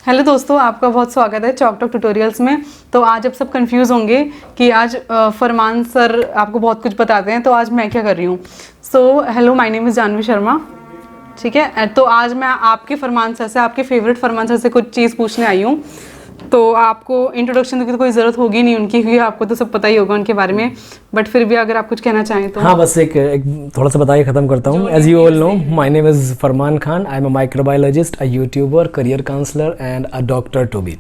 Hello दोस्तों, आपका बहुत स्वागत है चॉक टॉक ट्यूटोरियल्स में। तो आज आप सब कंफ्यूज होंगे कि आज फरमान सर आपको बहुत कुछ बताते हैं, तो आज मैं क्या कर रही हूँ। So hello, my name is Janvi Sharma. ठीक है, तो आज मैं आपके फरमान सर से, आपके फेवरेट फरमान सर से कुछ चीज़ पूछने आई हूँ। तो आपको इंट्रोडक्शन की तो कोई ज़रूरत होगी नहीं उनकी, क्योंकि आपको तो सब पता ही होगा उनके बारे में। बट फिर भी अगर आप कुछ कहना चाहें तो। हाँ, बस एक थोड़ा सा बता के ख़त्म करता हूँ। As you all know, my name is Farman Khan. I am a microbiologist, a YouTuber, career counsellor and a doctor to be.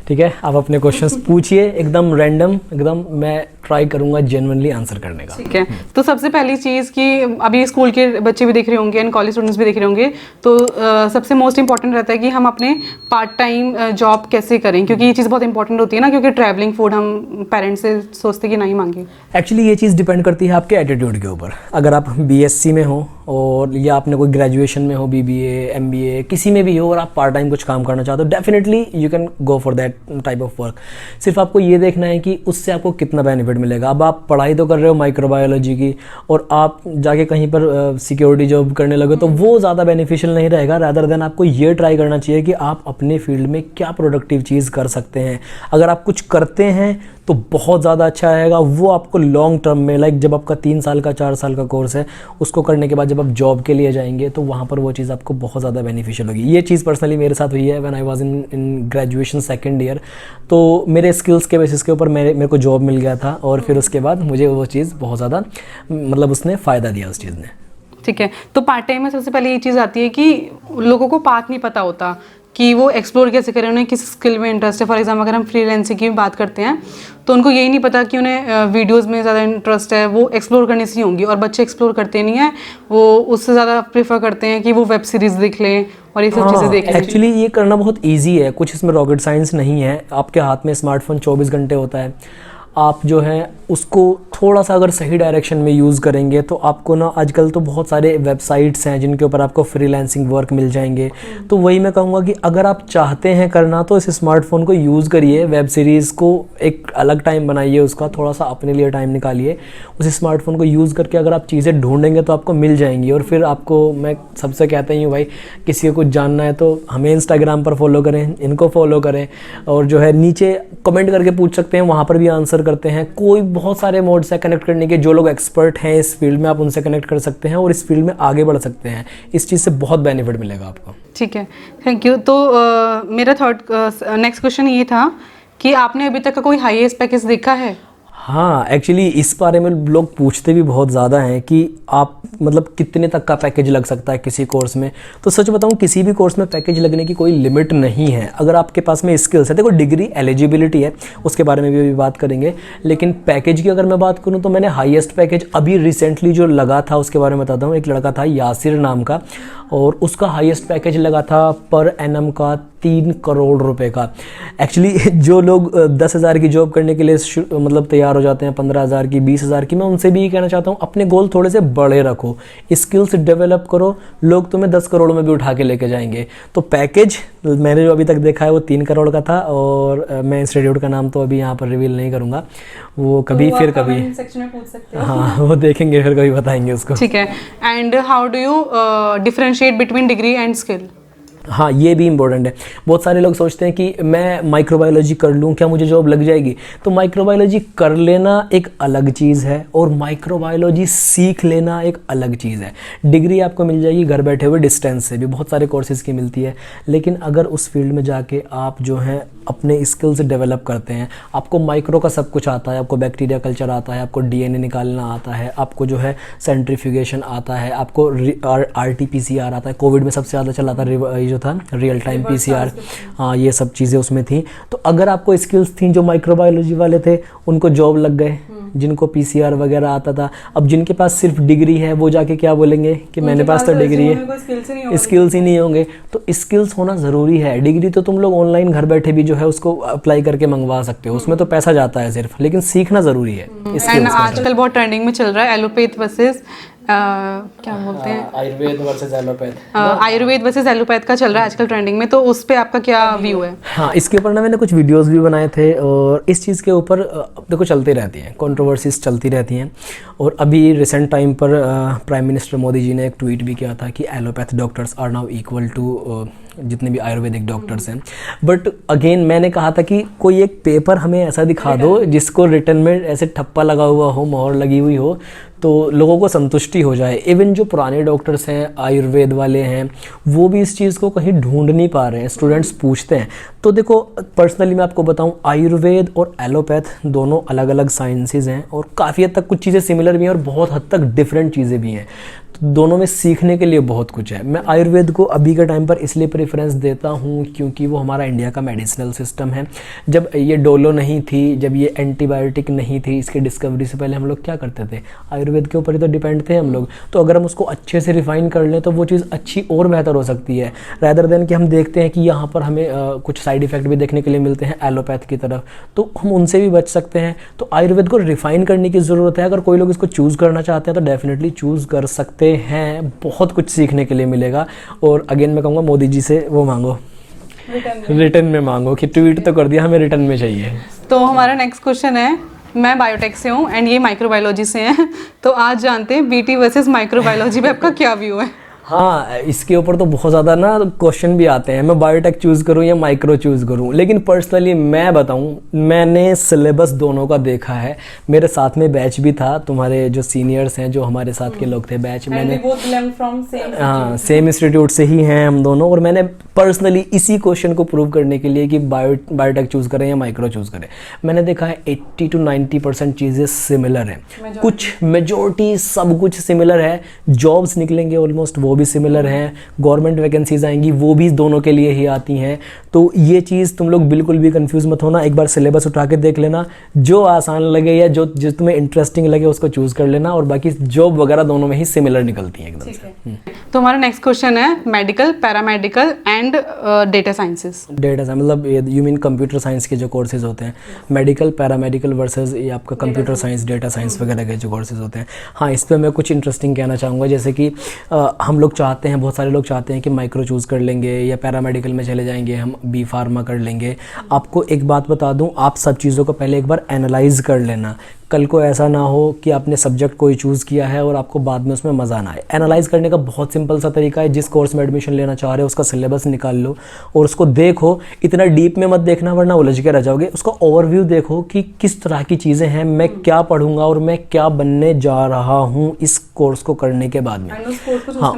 ठीक है, आप अपने क्वेश्चंस पूछिए, एकदम रैंडम, एकदम मैं ट्राई करूंगा जेन्युइनली आंसर करने का। ठीक है, तो सबसे पहली चीज़ कि अभी स्कूल के बच्चे भी देख रहे होंगे एंड कॉलेज स्टूडेंट्स भी देख रहे होंगे, तो सबसे मोस्ट इंपॉर्टेंट रहता है कि हम अपने पार्ट टाइम जॉब कैसे करें, क्योंकि ये चीज़ बहुत इंपॉर्टेंट होती है ना, क्योंकि ट्रैवलिंग फूड हम पेरेंट्स से सोचते कि नहीं मांगे। एक्चुअली ये चीज़ डिपेंड करती है आपके एटीट्यूड के ऊपर। अगर आप बीएससी में हो और या आपने कोई ग्रेजुएशन में हो, बीबीए, एमबीए, किसी में भी हो, और आप पार्ट टाइम कुछ काम करना चाहते हो, definitely you can go for that type of work. सिर्फ आपको ये देखना है कि उससे आपको कितना बेनिफिट मिलेगा। अब आप पढ़ाई तो कर रहे हो माइक्रोबायोलॉजी की, और आप जाके कहीं पर सिक्योरिटी जॉब करने लगे, तो वो ज़्यादा बेनिफिशियल नहीं रहेगा। रादर देन आपको ये ट्राई करना चाहिए कि आप अपने फील्ड में क्या प्रोडक्टिव चीज़ कर सकते हैं। अगर आप कुछ करते हैं तो बहुत ज़्यादा अच्छा रहेगा। वो आपको लॉन्ग टर्म में, लाइक जब आपका 3 साल का 4 साल का कोर्स है, उसको करने के बाद जब आप जॉब के लिए जाएंगे, तो वहाँ पर वो चीज़ आपको बहुत ज़्यादा बेनिफिशियल होगी। ये चीज़ पर्सनली मेरे साथ हुई है when I was in graduation second year. तो मेरे स्किल्स के बेसिस के ऊपर मेरे को जॉब मिल गया था, और फिर उसके बाद मुझे वो चीज़ बहुत ज़्यादा, मतलब उसने फ़ायदा दिया उस चीज़ ने। ठीक है, तो पार्ट टाइम में सबसे पहले ये चीज़ आती है कि लोगों को पाथ नहीं पता होता कि वो एक्सप्लोर कैसे करें, उन्हें किस स्किल में इंटरेस्ट है। फॉर एग्जाम्पल अगर हम फ्रीलांसिंग की बात करते हैं, तो उनको यही नहीं पता कि उन्हें वीडियोस में ज़्यादा इंटरेस्ट है, वो एक्सप्लोर करनी सी होंगी। और बच्चे एक्सप्लोर करते नहीं हैं, वो उससे ज़्यादा प्रेफर करते हैं कि वो वेब सीरीज़ देख लें और ये सब चीज़ें देख लें। एक्चुअली ये करना बहुत ईजी है, कुछ इसमें रॉकेट साइंस नहीं है। आपके हाथ में स्मार्टफोन 24 घंटे होता है। आप जो है उसको थोड़ा सा अगर सही डायरेक्शन में यूज़ करेंगे, तो आपको ना, आजकल तो बहुत सारे वेबसाइट्स हैं जिनके ऊपर आपको फ्रीलांसिंग वर्क मिल जाएंगे। तो वही मैं कहूँगा कि अगर आप चाहते हैं करना, तो इस स्मार्टफोन को यूज़ करिए। वेब सीरीज़ को एक अलग टाइम बनाइए, उसका थोड़ा सा अपने लिए टाइम निकालिए। उस स्मार्टफोन को यूज़ करके अगर आप चीज़ें ढूंढेंगे तो आपको मिल जाएंगी। और फिर आपको, मैं सबसे कहता ही हूँ भाई, किसी को कुछ जानना है तो हमें इंस्टाग्राम पर फॉलो करें, इनको फॉलो करें, और जो है नीचे कमेंट करके पूछ सकते हैं, वहाँ पर भी आंसर करते हैं। कोई बहुत सारे मोड से कनेक्ट करने के, जो लोग एक्सपर्ट हैं इस फील्ड में, आप उनसे कनेक्ट कर सकते हैं और इस फील्ड में आगे बढ़ सकते हैं। इस चीज़ से बहुत बेनिफिट मिलेगा आपको। ठीक है, थैंक यू। तो मेरा नेक्स्ट क्वेश्चन ये था कि आपने अभी तक का कोई हाईएस्ट पैकेज देखा है? हाँ, एक्चुअली इस बारे में लोग पूछते भी बहुत ज़्यादा हैं कि आप, मतलब कितने तक का पैकेज लग सकता है किसी कोर्स में। तो सच बताऊँ, किसी भी कोर्स में पैकेज लगने की कोई लिमिट नहीं है, अगर आपके पास में स्किल्स है। देखो, डिग्री एलिजिबिलिटी है, उसके बारे में भी बात करेंगे, लेकिन पैकेज की अगर मैं बात करूँ तो मैंने हाईएस्ट पैकेज अभी रिसेंटली जो लगा था उसके बारे में बताता हूँ। एक लड़का था यासिर नाम का, और उसका हाईएस्ट पैकेज लगा था पर एनम का 3 करोड़ रुपए का। एक्चुअली जो लोग 10,000 की जॉब करने के लिए मतलब तैयार हो जाते हैं, 15,000 की, 20,000 की, मैं उनसे भी ये कहना चाहता हूँ, अपने गोल थोड़े से बड़े रखो, स्किल्स डेवलप करो। लोग तुम्हें 10 करोड़ में भी उठा के लेके जाएंगे। तो पैकेज मैंने जो अभी तक देखा है वो 3 करोड़ का था, और मैं इंस्टीट्यूट का नाम तो अभी यहाँ पर रिवील नहीं करूँगा, वो कभी तो फिर कभी सेक्शन में पूछ सकते हो। हाँ, वो देखेंगे, फिर कभी बताएंगे उसको। ठीक है, and how do you differentiate between degree and skill? हाँ, ये भी इम्पोर्टेंट है। बहुत सारे लोग सोचते हैं कि मैं माइक्रोबायोलॉजी कर लूँ, क्या मुझे जॉब लग जाएगी? तो माइक्रोबायोलॉजी कर लेना एक अलग चीज़ है, और माइक्रोबायोलॉजी सीख लेना एक अलग चीज़ है। डिग्री आपको मिल जाएगी घर बैठे हुए, डिस्टेंस से भी बहुत सारे कोर्सेज़ की मिलती है, लेकिन अगर उस फील्ड में जाके आप जो है अपने स्किल्स डेवलप करते हैं, आपको माइक्रो का सब कुछ आता है, आपको बैक्टीरिया कल्चर आता है, आपको डीएनए निकालना आता है, आपको जो है सेंट्रीफ्यूगेशन आता है, आपको RT-PCR आता है। कोविड में सबसे ज़्यादा चला था जो था रियल टाइम PCR। हाँ, ये सब चीज़ें उसमें थी। तो अगर आपको स्किल्स थी, जो माइक्रोबायोलॉजी वाले थे उनको जॉब लग गए, जिनको PCR वगैरह आता था। अब जिनके पास सिर्फ डिग्री है, वो जाके क्या बोलेंगे कि मेरे पास तो डिग्री है, स्किल्स ही नहीं होंगे। तो स्किल्स होना ज़रूरी है। डिग्री तो तुम लोग ऑनलाइन घर बैठे भी जो है उसको अप्लाई करके मंगवा सकते हो, उसमें तो पैसा जाता है सिर्फ, लेकिन सीखना ज़रूरी है। आजकल बहुत ट्रेंडिंग में चल रहा है एलोपैथ वर्सेस क्या बोलते हैं, Ayurveda versus allopath. Ayurveda versus allopath का चल रहा है आजकल ट्रेंडिंग में, तो उस पे आपका क्या व्यू है? हाँ, इसके ऊपर ना मैंने कुछ वीडियोस भी बनाए थे, और इस चीज़ के ऊपर देखो चलती रहती हैं, कंट्रोवर्सीज चलती रहती हैं। और अभी रिसेंट टाइम पर प्राइम मिनिस्टर मोदी जी ने एक ट्वीट भी किया था कि allopath doctors are now equal to जितने भी आयुर्वेदिक डॉक्टर्स हैं। बट अगेन मैंने कहा था कि कोई एक पेपर हमें ऐसा दिखा दो जिसको रिटर्न में ऐसे ठप्पा लगा हुआ हो, मोहर लगी हुई हो, तो लोगों को संतुष्टि हो जाए। इवन जो पुराने डॉक्टर्स हैं, आयुर्वेद वाले हैं, वो भी इस चीज़ को कहीं ढूंढ नहीं पा रहे हैं। स्टूडेंट्स पूछते हैं। तो देखो पर्सनली मैं आपको बताऊं, आयुर्वेद और एलोपैथ दोनों अलग अलग साइंसेज हैं और काफ़ी हद तक कुछ चीज़ें सिमिलर भी हैं और बहुत हद तक डिफरेंट चीज़ें भी हैं। तो दोनों में सीखने के लिए बहुत कुछ है। मैं आयुर्वेद को अभी के टाइम पर इसलिए प्रेफरेंस देता हूँ क्योंकि वो हमारा इंडिया का मेडिसिनल सिस्टम है। जब ये डोलो नहीं थी, जब ये एंटीबायोटिक नहीं थी, इसकी डिस्कवरी से पहले हम लोग क्या करते थे, आयुर्वेद के ऊपर ही तो डिपेंड थे हम लोग। तो अगर हम उसको अच्छे से रिफाइन कर लें तो वो चीज़ अच्छी और बेहतर हो सकती है, रैदर देन कि हम देखते हैं कि यहाँ पर हमें कुछ साइड इफ़ेक्ट भी देखने के लिए मिलते हैं एलोपैथ की तरफ, तो हम उनसे भी बच सकते हैं। तो आयुर्वेद को रिफाइन करने की ज़रूरत है। अगर कोई लोग इसको चूज़ करना चाहते हैं तो डेफिनेटली चूज़ कर सकते हैं, बहुत कुछ सीखने के लिए मिलेगा। और अगेन मैं कहूँगा मोदी जी से वो मांगो, रिटर्न में मांगो कि ट्वीट तो कर दिया, हमें रिटर्न में चाहिए। तो हमारा नेक्स्ट क्वेश्चन है, मैं बायोटेक से हूँ एंड ये माइक्रोबायोलॉजी से हैं, तो आज जानते हैं बीटी वर्सेस माइक्रोबायोलॉजी पे आपका क्या व्यू है। हाँ, इसके ऊपर तो बहुत ज़्यादा ना क्वेश्चन भी आते हैं, मैं बायोटेक चूज़ करूँ या माइक्रो चूज़ करूँ। लेकिन पर्सनली मैं बताऊँ, मैंने सिलेबस दोनों का देखा है। मेरे साथ में बैच भी था, तुम्हारे जो सीनियर्स हैं, जो हमारे साथ के लोग थे बैच, मैंने हाँ सेम इंस्टीट्यूट से ही हैं हम दोनों। और मैंने पर्सनली इसी क्वेश्चन को प्रूव करने के लिए कि बायोटेक चूज़ करें या माइक्रो चूज़ करें, मैंने देखा है 80 to 90% चीज़ें सिमिलर हैं। कुछ मेजॉरिटी सब कुछ सिमिलर है। जॉब्स निकलेंगे ऑलमोस्ट वो भी सिमिलर हैं, गवर्नमेंट वैकेंसीज आएंगी वो भी दोनों के लिए ही आती हैं। तो ये चीज़ तुम लोग बिल्कुल भी कंफ्यूज मत होना, एक बार सिलेबस उठा के देख लेना, जो आसान लगे या जो तुम्हें इंटरेस्टिंग लगे उसको चूज़ कर लेना। और बाकी जॉब वगैरह दोनों में ही सिमिलर निकलती हैं एकदम से। तो हमारा नेक्स्ट क्वेश्चन है medical, paramedical and data sciences. Data science मतलब यू मीन कंप्यूटर साइंस के जो कोर्सेज होते हैं, मेडिकल, पैरामेडिकल वर्सेस ये आपका कंप्यूटर साइंस, डेटा साइंस वगैरह के जो कोर्सेज होते हैं। हाँ, इस पर मैं कुछ इंटरेस्टिंग कहना चाहूँगा। जैसे कि हम लोग चाहते हैं, बहुत सारे लोग चाहते हैं कि माइक्रो चूज़ कर लेंगे या पैरामेडिकल में चले जाएंगे, हम बी फार्मा कर लेंगे। आपको एक बात बता दूं, आप सब चीज़ों को पहले एक बार एनालाइज कर लेना। कल को ऐसा ना हो कि आपने सब्जेक्ट कोई चूज़ किया है और आपको बाद में उसमें मज़ा ना आए। एनालाइज करने का बहुत सिंपल सा तरीका है, जिस कोर्स में एडमिशन लेना चाह रहे हो उसका सिलेबस निकाल लो और उसको देखो। इतना डीप में मत देखना वरना उलझ के रह जाओगे। उसका ओवरव्यू देखो कि किस तरह की चीज़ें हैं, मैं क्या पढ़ूंगा और मैं क्या बनने जा रहा हूँ इस कोर्स को करने के बाद में। हाँ,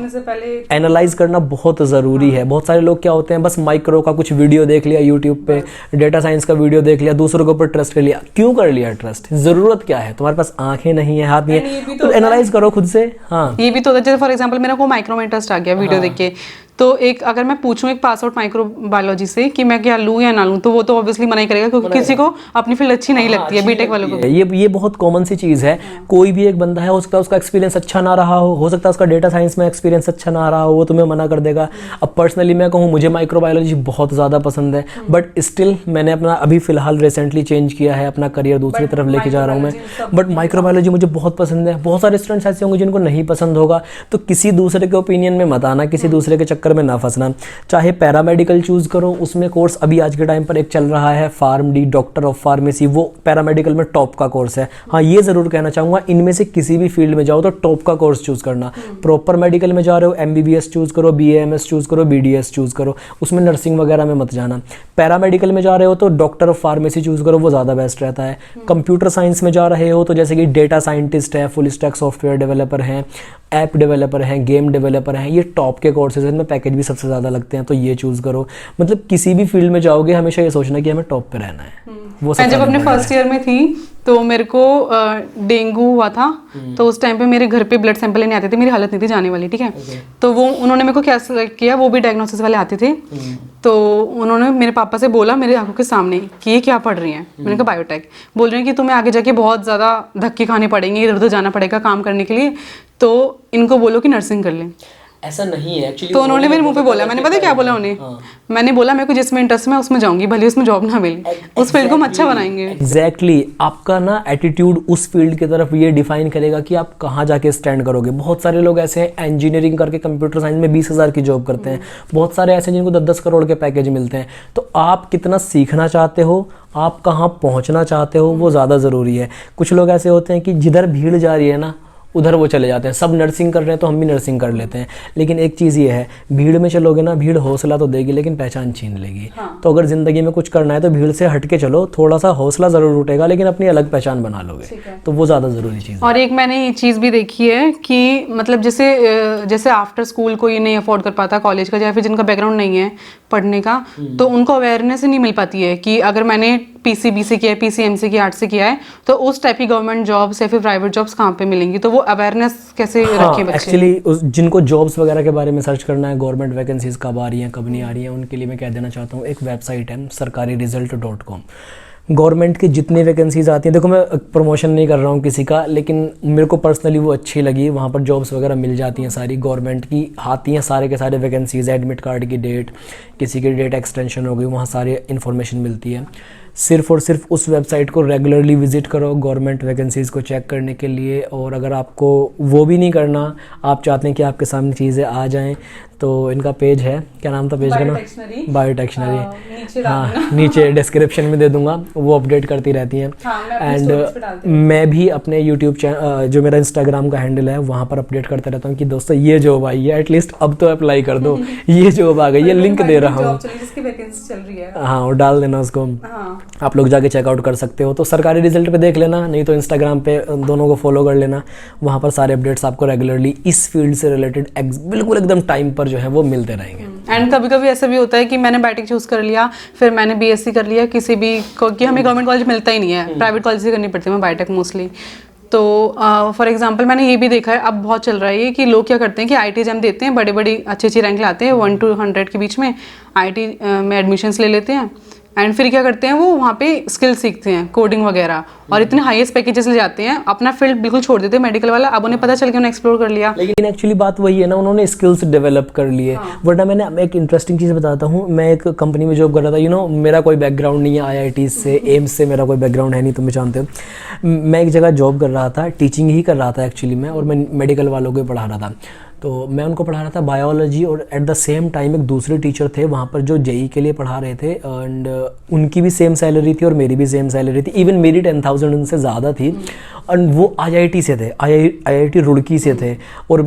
एनालाइज करना बहुत ज़रूरी है। बहुत सारे लोग क्या होते हैं, बस माइक्रो का कुछ वीडियो देख लिया यूट्यूब पे, डेटा साइंस का वीडियो देख लिया, दूसरों के ऊपर ट्रस्ट कर लिया। क्यों कर लिया ट्रस्ट? ज़रूरत क्या है? तुम्हारे पास आंखें नहीं है, हाथ नहीं है, तो एनालाइज करो खुद से। हाँ, ये भी तो होता है। जैसे फॉर एग्जांपल मेरा को माइक्रो में इंटरेस्ट आ गया वीडियो देख के, तो एक अगर मैं पूछूं एक पास आउट माइक्रोबायोलॉजी से कि मैं क्या लूं या ना लूं, तो वो तो ऑब्वियसली मना ही करेगा क्योंकि किसी को अपनी फील्ड अच्छी नहीं लगती है, बीटेक वालों को। ये बहुत कॉमन सी चीज़ है। कोई भी एक बंदा है, हो सकता है उसका एक्सपीरियंस अच्छा ना रहा हो सकता है उसका डेटा साइंस में एक्सपीरियंस अच्छा ना रहा हो, वो तुम्हें मना कर देगा। अब पर्सनली मैं कहूँ, मुझे माइक्रोबायोलॉजी बहुत ज़्यादा पसंद है, बट स्टिल मैंने अपना अभी फिलहाल रिसेंटली चेंज किया है, अपना करियर दूसरी तरफ लेके जा रहा हूँ मैं। बट माइक्रोबायोलॉजी मुझे बहुत पसंद है। बहुत सारे स्टूडेंट्स ऐसे होंगे जिनको नहीं पसंद होगा, तो किसी दूसरे के ओपिनियन में मत आना, किसी दूसरे के चक्कर में ना फंसना। चाहे पैरामेडिकल चूज़ करो, उसमें कोर्स अभी आज के टाइम पर एक चल रहा है pharm D, doctor of pharmacy, वो पैरामेडिकल में टॉप का कोर्स है। हाँ, ये ज़रूर कहना चाहूँगा, इनमें से किसी भी फील्ड में जाओ तो टॉप का कोर्स चूज़ करना। प्रॉपर मेडिकल में जा रहे हो, MBBS चूज़ करो, BAMS चूज़ करो, BDS चूज़ करो, उसमें नर्सिंग वगैरह में मत जाना। पैरामेडिकल में जा रहे हो तो डॉक्टर ऑफ फार्मेसी चूज़ करो, वो ज़्यादा बेस्ट रहता है। कंप्यूटर साइंस में जा रहे हो तो जैसे कि डेटा साइंटिस्ट है, फुल स्टैक सॉफ्टवेयर डेवलपर हैं, ऐप डेवलपर हैं, गेम डेवलपर हैं, ये टॉप के कोर्सेज हैं, इनमें पैकेज भी सबसे ज़्यादा लगते हैं, तो ये चूज़ करो। मतलब किसी भी फील्ड में जाओगे हमेशा ये सोचना कि हमें टॉप पे रहना है। वो मैं जब अपने फर्स्ट ईयर में थी तो मेरे को डेंगू हुआ था, तो उस टाइम पे मेरे घर पे ब्लड सैंपल लेने आते थे, मेरी हालत नहीं थी जाने वाली, ठीक है। तो वो उन्होंने मेरे को क्या सेलेक्ट किया, वो भी डायग्नोसिस वाले आते थे, तो उन्होंने मेरे पापा से बोला मेरे आंखों के सामने कि ये क्या पढ़ रही हैं। मैंने कहा बायोटेक। बोल रहे हैं कि तुम्हें आगे जाके बहुत ज़्यादा धक्के खाने पड़ेंगे, इधर उधर जाना पड़ेगा काम करने के लिए, तो इनको बोलो कि नर्सिंग कर लें। ऐसा नहीं है एक्चुअली। तो उन्होंने मेरे मुंह पे बोला, मैंने पता क्या बोला उन्हें, मैंने बोला मेरे को जिसमें इंटरेस्ट है मैं उसमें जाऊंगी, भले उसमें जॉब ना मिले, उस फील्ड को हम अच्छा बनाएंगे। एग्जैक्टली, आपका ना एटीट्यूड उस फील्ड की तरफ ये डिफाइन करेगा कि आप कहाँ जाके स्टैंड करोगे। बहुत सारे लोग ऐसे हैं इंजीनियरिंग करके कंप्यूटर साइंस में 20,000 की जॉब करते हैं, बहुत सारे ऐसे जिनको 10-10 करोड़ के पैकेज मिलते हैं। तो आप कितना सीखना चाहते हो, आप कहाँ पहुँचना चाहते हो, वो ज़्यादा ज़रूरी है। कुछ लोग ऐसे होते हैं कि जिधर भीड़ जा रही है ना उधर वो चले जाते हैं। सब नर्सिंग कर रहे हैं तो हम भी नर्सिंग कर लेते हैं। लेकिन एक चीज़ ये है, भीड़ में चलोगे ना, भीड़ हौसला तो देगी लेकिन पहचान छीन लेगी। तो अगर ज़िंदगी में कुछ करना है तो भीड़ से हट के चलो, थोड़ा सा हौसला ज़रूर उठेगा लेकिन अपनी अलग पहचान बना लोगे, तो वो ज़्यादा ज़रूरी चीज़ है। और एक मैंने ये चीज़ भी देखी है कि मतलब जैसे आफ्टर स्कूल कोई नहीं अफोर्ड कर पाता कॉलेज का, या फिर जिनका बैकग्राउंड नहीं है पढ़ने का, तो उनको अवेयरनेस ही नहीं मिल पाती है कि अगर मैंने PCB से किया है, PCMC की आर्ट से किया है, तो उस टाइप की गवर्नमेंट जॉब्स या फिर प्राइवेट जॉब्स कहाँ पे मिलेंगी, तो वो अवेयरनेस कैसे रखें बच्चे? एक्चुअली जिनको जॉब्स वगैरह के बारे में सर्च करना है, गवर्नमेंट वैकेंसीज कब आ रही हैं कब नहीं आ रही हैं, उनके लिए मैं कह देना चाहता हूँ, एक वेबसाइट है sarkariresult.com। गवर्नमेंट की जितनी वैकेंसीज आती हैं, देखो मैं प्रमोशन नहीं कर रहा हूँ किसी का, लेकिन मेरे को पर्सनली वो अच्छी लगी। वहाँ पर जॉब्स वगैरह मिल जाती हैं, सारी गवर्नमेंट की आती हैं, सारे के सारे वैकेंसीज, एडमिट कार्ड की डेट, किसी की डेट एक्सटेंशन हो गई, वहाँ सारी इन्फॉर्मेशन मिलती है। सिर्फ़ और सिर्फ उस वेबसाइट को रेगुलरली विज़िट करो गवर्नमेंट वैकेंसीज़ को चेक करने के लिए। और अगर आपको वो भी नहीं करना, आप चाहते हैं कि आपके सामने चीज़ें आ जाएं, तो इनका पेज है, क्या नाम था पेज का ना? बायोटेक्शनरी। हाँ, नीचे डिस्क्रिप्शन में दे दूंगा, वो अपडेट करती रहती हैं। एंड मैं भी अपने यूट्यूब चैनल, जो मेरा इंस्टाग्राम का हैंडल है, वहाँ पर अपडेट करते रहता हूँ कि दोस्तों ये जॉब आई है, एटलीस्ट अब तो अप्लाई कर दो, ये जॉब आ गई है, लिंक दे रहा हूँ। हाँ, और डाल देना उसको, आप लोग जाके चेकआउट कर सकते हो। तो सरकारी रिजल्ट पे देख लेना, नहीं तो इंस्टाग्राम पे दोनों को फॉलो कर लेना, वहाँ पर सारे अपडेट्स आपको रेगुलरली इस फील्ड से रिलेटेड बिल्कुल एकदम टाइम पर जो है वो मिलते रहेंगे। एंड कभी कभी ऐसा भी होता है कि मैंने बायोटेक चूज कर लिया, फिर मैंने BSc कर लिया किसी भी कि हमें गवर्नमेंट कॉलेज मिलता ही नहीं है, प्राइवेट कॉलेज से करनी पड़ती है बायोटेक मोस्टली। तो फॉर एग्जांपल मैंने ये भी देखा है, अब बहुत चल रहा है ये, कि लोग क्या करते हैं कि IIT एग्जाम देते हैं, बड़ी बड़ी अच्छी रैंक लाते हैं, 1 to 100 के बीच में IIT में एडमिशन्स ले लेते हैं, एंड फिर क्या करते हैं वो वहाँ पे स्किल सीखते हैं, कोडिंग वगैरह, और इतने हाईएस्ट पैकेजेस ले जाते हैं, अपना फील्ड बिल्कुल छोड़ देते हैं मेडिकल वाला। अब उन्हें पता चल के उन्हें एक्सप्लोर कर लिया, लेकिन एक्चुअली बात वही है ना, उन्होंने स्किल्स डेवलप कर लिए। वरना मैं एक इंटरेस्टिंग चीज़ बताता हूँ, मैं एक कंपनी में जॉब कर रहा था, मेरा कोई बैकग्राउंड नहीं है IIT से, एम्स से मेरा कोई बैकग्राउंड है नहीं, तुम जानते हो। मैं एक जगह जॉब कर रहा था, टीचिंग ही कर रहा था एक्चुअली मैं, और मैं मेडिकल वालों को पढ़ा रहा था। तो मैं उनको पढ़ा रहा था बायोलॉजी, और एट द सेम टाइम एक दूसरे टीचर थे वहाँ पर जो JEE के लिए पढ़ा रहे थे, एंड उनकी भी सेम सैलरी थी और मेरी भी सेम सैलरी थी, इवन मेरी 10,000 उनसे ज़्यादा थी, और वो IIT से थे, IIT रुड़की से थे, और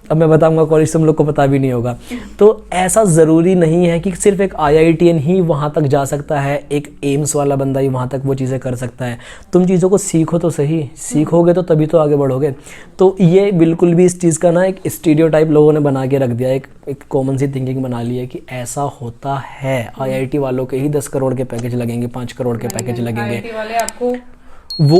अब मैं बताऊंगा कॉलेज तुम लोग को पता भी नहीं होगा। तो ऐसा ज़रूरी नहीं है कि सिर्फ एक IITian ही वहाँ तक जा सकता है, एक एम्स वाला बंदा ही वहाँ तक वो चीज़ें कर सकता है। तुम चीज़ों को सीखो तो सही, सीखोगे तो तभी तो आगे बढ़ोगे। तो ये बिल्कुल भी इस चीज़ का ना एक स्टीरियोटाइप लोगों ने बना के रख दिया, एक कॉमन सी थिंकिंग बना ली है कि ऐसा होता है, IIT वालों के ही 10 करोड़ के पैकेज लगेंगे, 5 करोड़ के पैकेज लगेंगे, वो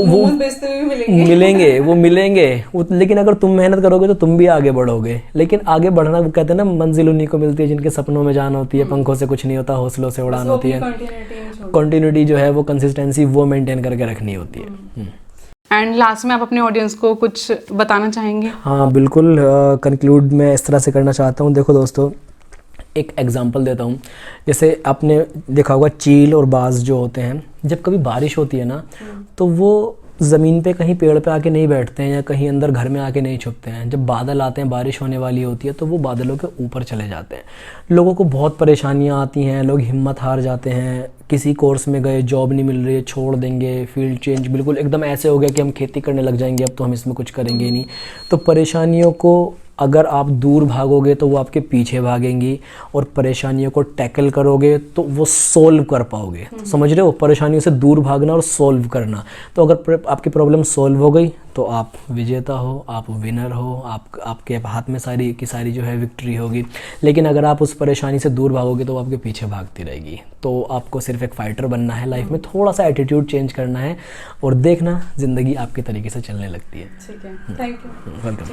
मिलेंगे, लेकिन अगर तुम मेहनत करोगे तो तुम भी आगे बढ़ोगे। लेकिन आगे बढ़ना, वो कहते हैं ना, मंजिल उन्हीं को मिलती है जिनके सपनों में जान होती है, पंखों से कुछ नहीं होता, हौसलों से उड़ान होती है। कंटिन्यूटी जो है वो, कंसिस्टेंसी वो मेंटेन करके रखनी होती है। एंड लास्ट में आप अपने ऑडियंस को कुछ बताना चाहेंगे? हाँ बिल्कुल, कंक्लूड मैं इस तरह से करना चाहता हूँ। देखो दोस्तों, एक एग्जांपल देता हूँ। जैसे आपने देखा होगा चील और बाज जो होते हैं, जब कभी बारिश होती है ना, तो वो ज़मीन पे कहीं पेड़ पे आके नहीं बैठते हैं या कहीं अंदर घर में आके नहीं छुपते हैं। जब बादल आते हैं, बारिश होने वाली होती है, तो वो बादलों के ऊपर चले जाते हैं। लोगों को बहुत परेशानियाँ आती हैं, लोग हिम्मत हार जाते हैं, किसी कोर्स में गए, जॉब नहीं मिल रही है, छोड़ देंगे, फील्ड चेंज, बिल्कुल एकदम ऐसे हो गया कि हम खेती करने लग जाएंगे, अब तो हम इसमें कुछ करेंगे ही नहीं। तो परेशानियों को अगर आप दूर भागोगे तो वो आपके पीछे भागेंगी, और परेशानियों को टैकल करोगे तो वो सोल्व कर पाओगे। समझ रहे हो, परेशानियों से दूर भागना और सोल्व करना। तो अगर आपकी प्रॉब्लम सोल्व हो गई तो आप विजेता हो, आप विनर हो, आपके हाथ में सारी की सारी जो है विक्ट्री होगी। लेकिन अगर आप उस परेशानी से दूर भागोगे तो वो आपके पीछे भागती रहेगी। तो आपको सिर्फ एक फाइटर बनना है लाइफ में, थोड़ा सा एटीट्यूड चेंज करना है, और देखना ज़िंदगी आपके तरीके से चलने लगती है। ठीक है, थैंक यू। वेलकम।